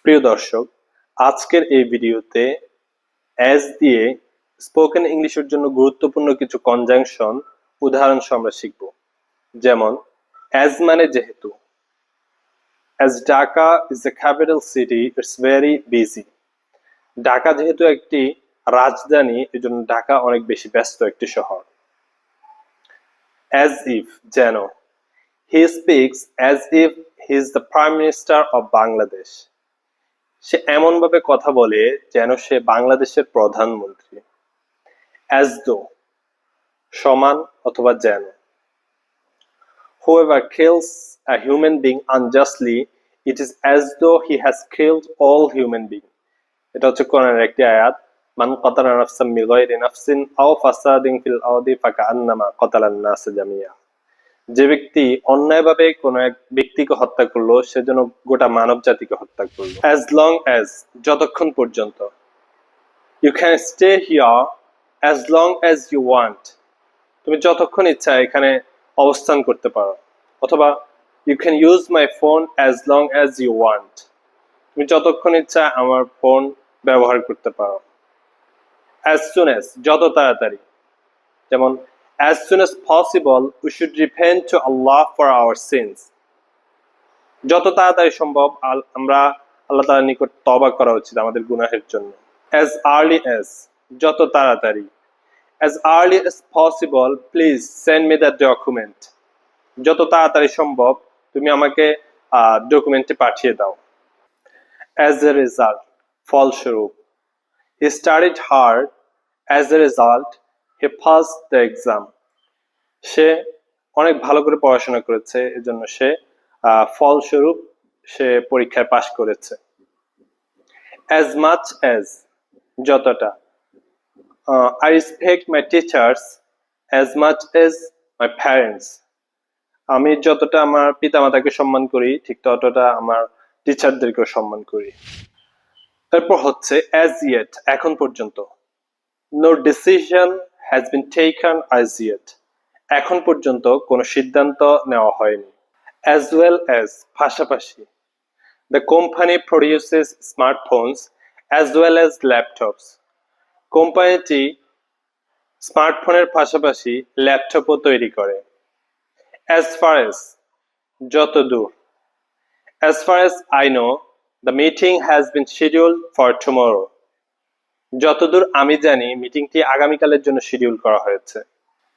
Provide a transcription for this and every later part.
প্রিয় দর্শক, আজকের এই ভিডিওতে অ্যাজ দিয়ে স্পোকেন ইংলিশের জন্য গুরুত্বপূর্ণ কিছু কনজাংশন উদাহরণ সহ আমরা শিখব। যেমন অ্যাজ মানে যেহেতু, as Dhaka is the capital city it's very busy. Dhaka যেহেতু একটি রাজধানী, এজন্য ঢাকা অনেক বেশি ব্যস্ত একটি শহর। অ্যাজ ইফ যেন, he speaks as if he is the prime minister of Bangladesh. সে এমন ভাবে কথা বলে যেন সে বাংলাদেশের প্রধানমন্ত্রী। অ্যাজ দো সমান অথবা যেন। Whoever kills a human being unjustly, it is as though he has killed all human beings. এটা হচ্ছে কোরআনের একটি আয়াত। মান কাতালা নাফসাম বিগাইরি নাফসিন আও ফাসাদিন ফিল আরদি ফাকান্নামা কাতালান নাস জামিয়া। যে ব্যক্তি অন্যায়ভাবে কোনো এক ব্যক্তিকে হত্যা করলো, সে যেন গোটা মানব জাতিকে হত্যা করলো। As long as যতক্ষণ পর্যন্ত। You can stay here as long as you want. তুমি যতক্ষণ ইচ্ছা এখানে অবস্থান করতে পারো। অথবা you can use my phone as long as you want. তুমি যতক্ষণ ইচ্ছা আমার ফোন ব্যবহার করতে পারো। As soon as যত তাড়াতাড়ি। যেমন as soon as possible we should repent to Allah for our sins. যত তাড়াতাড়ি সম্ভব আমরা আল্লাহ তাআলার নিকট তওবা করা উচিত আমাদের গুনাহের জন্য। As early as যত তাড়াতাড়ি। As early as possible please send me the document. যত তাড়াতাড়ি সম্ভব তুমি আমাকে ডকুমেন্টটি পাঠিয়ে দাও। As a result ফলস্বরূপ। He studied hard, as a result he passed the exam. সে অনেক ভালো করে পড়াশোনা করেছে, এজন্য সে ফলস্বরূপ সে পরীক্ষায় পাশ করেছে। As much as যতটা। I respect my teachers as much as my parents. আমি যতটা আমার পিতামাতাকে সম্মান করি, ঠিক ততটা আমার টিচারদেরকেও সম্মান করি। তারপর হচ্ছে as yet এখন পর্যন্ত। No decision has been taken as yet. এখন পর্যন্ত কোনো সিদ্ধান্ত নেওয়া হয়নি। As well as পাশাপাশি। The company produces smartphones as well as laptops. কোম্পানিটি স্মার্টফোনের পাশাপাশি ল্যাপটপও তৈরি করে। As far as যতদূর। As far as I know, the meeting has been scheduled for tomorrow. যতদূর আমি জানি মিটিংটি আগামীকালের জন্য শিডিউল করা হয়েছে।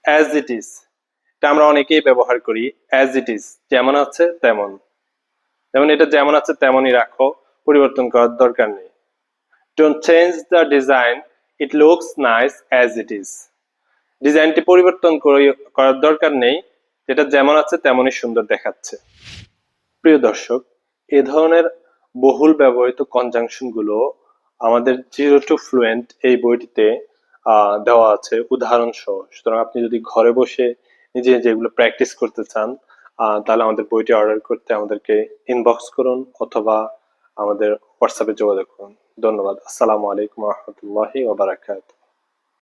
As it is এটা আমরা অনেকেই ব্যবহার করি। As it is যেমন আছে তেমন। যেমন এটা যেমন আছে তেমনই রাখো, পরিবর্তন করার দরকার নেই। Don't change the design, it looks nice as it is. ডিজাইনটি পরিবর্তন করার দরকার নেই, যেটা যেমন আছে তেমনই সুন্দর দেখাচ্ছে। প্রিয় দর্শক, এ ধরনের বহুল ব্যবহৃত কনজাংশন গুলো আমাদের জিরো টু ফ্লুয়েন্ট এই বইটিতে দেওয়া আছে উদাহরণ সহ। সুতরাং আপনি যদি ঘরে বসে নিজে নিজে এগুলো প্র্যাকটিস করতে চান, তাহলে আমাদের বইটি অর্ডার করতে আমাদেরকে ইনবক্স করুন অথবা আমাদের হোয়াটসঅ্যাপে যোগাযোগ করুন। ধন্যবাদ। আসসালামু আলাইকুম ওয়া রাহমাতুল্লাহি ওয়া বারাকাতুহু।